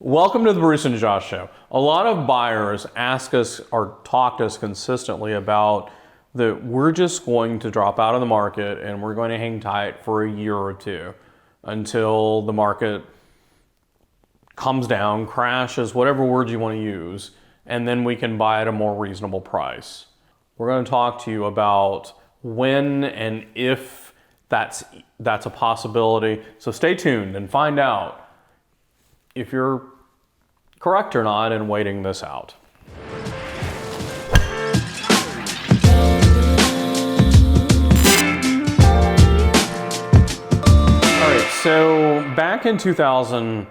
Welcome to the Bruce and Josh Show. A lot of buyers ask us or talk to us consistently about that we're just going to drop out of the market and we're going to hang tight for a year or two until the market comes down, crashes, whatever word you want to use, and then we can buy at a more reasonable price. We're going to talk to you about when and if that's a possibility. So stay tuned and find out if you're correct or not in waiting this out. All right, so back in 2000,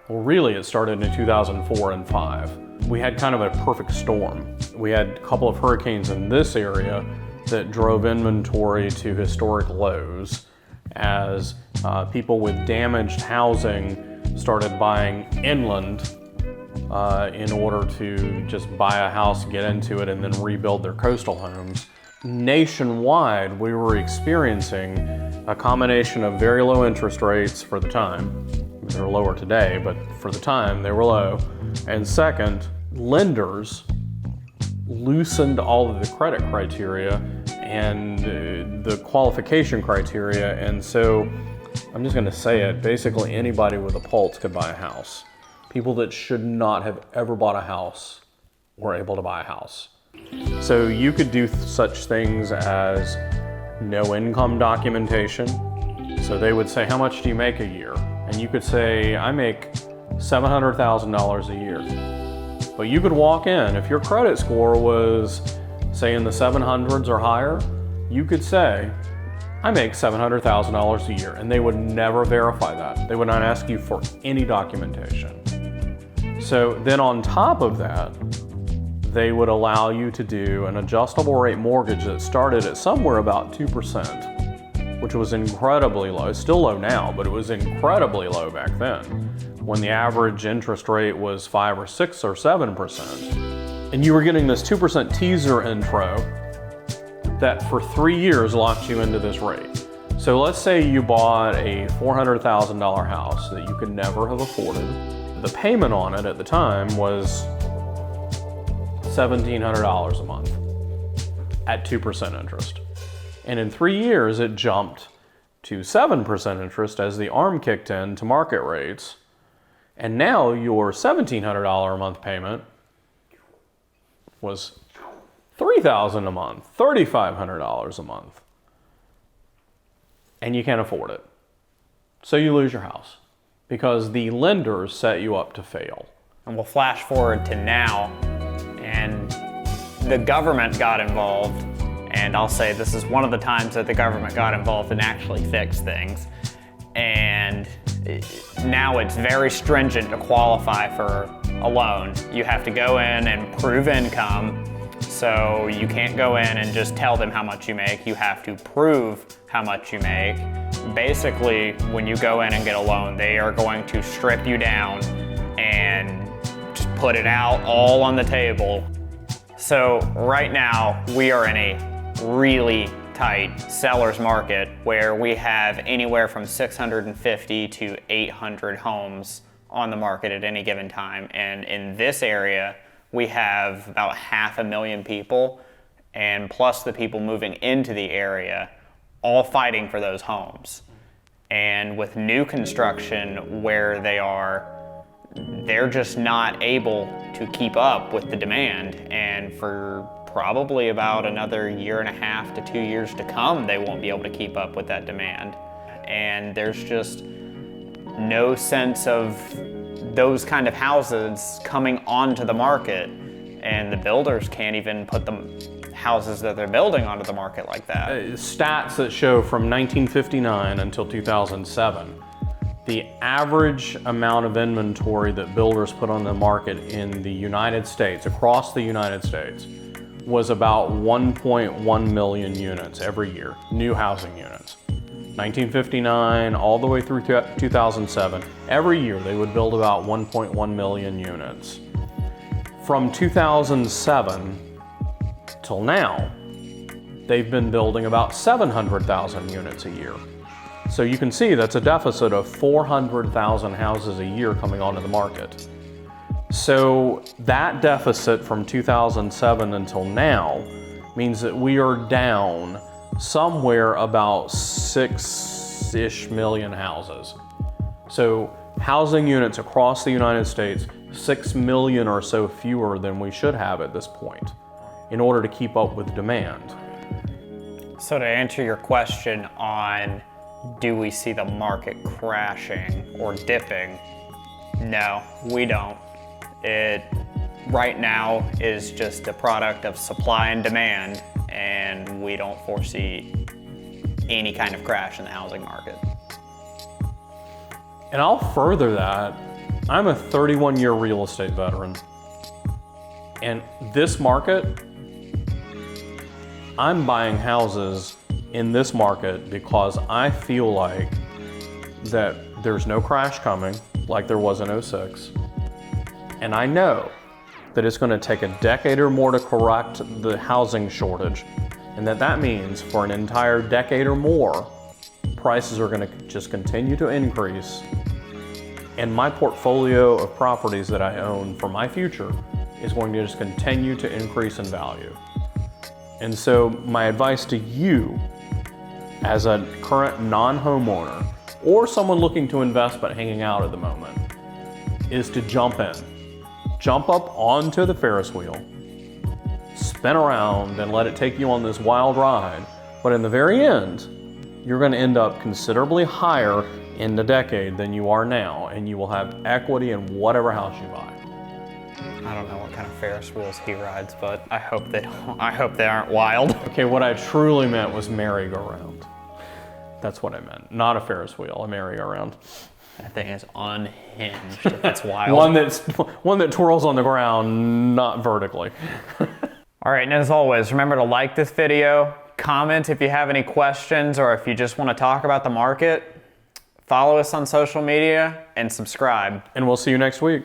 well really it started in 2004 and 5. We had kind of a perfect storm. We had a couple of hurricanes in this area that drove inventory to historic lows as people with damaged housing started buying inland in order to just buy a house, get into it, and then rebuild their coastal homes. Nationwide, we were experiencing a combination of very low interest rates for the time. They're lower today, but for the time they were low. And second, lenders loosened all of the credit criteria and the qualification criteria, and so I'm just going to say it, basically anybody with a pulse could buy a house. People that should not have ever bought a house were able to buy a house. So you could do such things as no income documentation. So they would say, how much do you make a year? And you could say, I make $700,000 a year. But you could walk in, if your credit score was, say, in the 700s or higher, you could say, I make $700,000 a year, and they would never verify that. They would not ask you for any documentation. So then on top of that, they would allow you to do an adjustable rate mortgage that started at somewhere about 2%, which was incredibly low. It's still low now, but it was incredibly low back then, when the average interest rate was 5 or 6 or 7%. And you were getting this 2% teaser intro that for 3 years locked you into this rate. So let's say you bought a $400,000 house that you could never have afforded. The payment on it at the time was $1,700 a month at 2% interest. And in 3 years, it jumped to 7% interest as the ARM kicked in to market rates. And now your $1,700 a month payment was $3,000 a month, $3,500 a month. And you can't afford it. So you lose your house because the lenders set you up to fail. And we'll flash forward to now, and the government got involved, and I'll say this is one of the times that the government got involved and actually fixed things. And now it's very stringent to qualify for a loan. You have to go in and prove income. So you can't go in and just tell them how much you make. You have to prove how much you make. Basically, when you go in and get a loan, they are going to strip you down and just put it out all on the table. So right now, we are in a really tight seller's market where we have anywhere from 650 to 800 homes on the market at any given time. And in this area, we have about 500,000 people, and plus the people moving into the area, all fighting for those homes. And with new construction where they're just not able to keep up with the demand. And for probably about another 1.5 to 2 years to come, they won't be able to keep up with that demand. And there's just no sense of those kind of houses coming onto the market, and the builders can't even put the houses that they're building onto the market like that. Stats that show from 1959 until 2007, the average amount of inventory that builders put on the market in the United States, across the United States, was about 1.1 million units every year, new housing units. 1959 all the way through 2007, every year they would build about 1.1 million units. From 2007 till now, they've been building about 700,000 units a year. So you can see that's a deficit of 400,000 houses a year coming onto the market. So that deficit from 2007 until now means that we are down somewhere about 6-ish million houses. So housing units across the United States, 6 million or so fewer than we should have at this point in order to keep up with demand. So to answer your question on do we see the market crashing or dipping? No, we don't. It right now is just a product of supply and demand, and we don't foresee any kind of crash in the housing market. And I'll further that. I'm a 31-year real estate veteran. And this market, I'm buying houses in this market because I feel like that there's no crash coming like there was in '06. And I know that it's going to take a decade or more to correct the housing shortage. And that means for an entire decade or more, prices are going to just continue to increase. And my portfolio of properties that I own for my future is going to just continue to increase in value. And so my advice to you as a current non-homeowner or someone looking to invest but hanging out at the moment is to jump in. Jump up onto the Ferris wheel, spin around and let it take you on this wild ride. But in the very end, you're going to end up considerably higher in the decade than you are now, and you will have equity in whatever house you buy. I don't know what kind of Ferris wheels he rides, but I hope they don't. I hope they aren't wild. Okay, what I truly meant was merry-go-round. That's what I meant. Not a Ferris wheel, a merry-go-round. That thing is unhinged. If that's wild. One that twirls on the ground, not vertically. All right, and as always, remember to like this video, comment if you have any questions, or if you just want to talk about the market. Follow us on social media and subscribe. And we'll see you next week.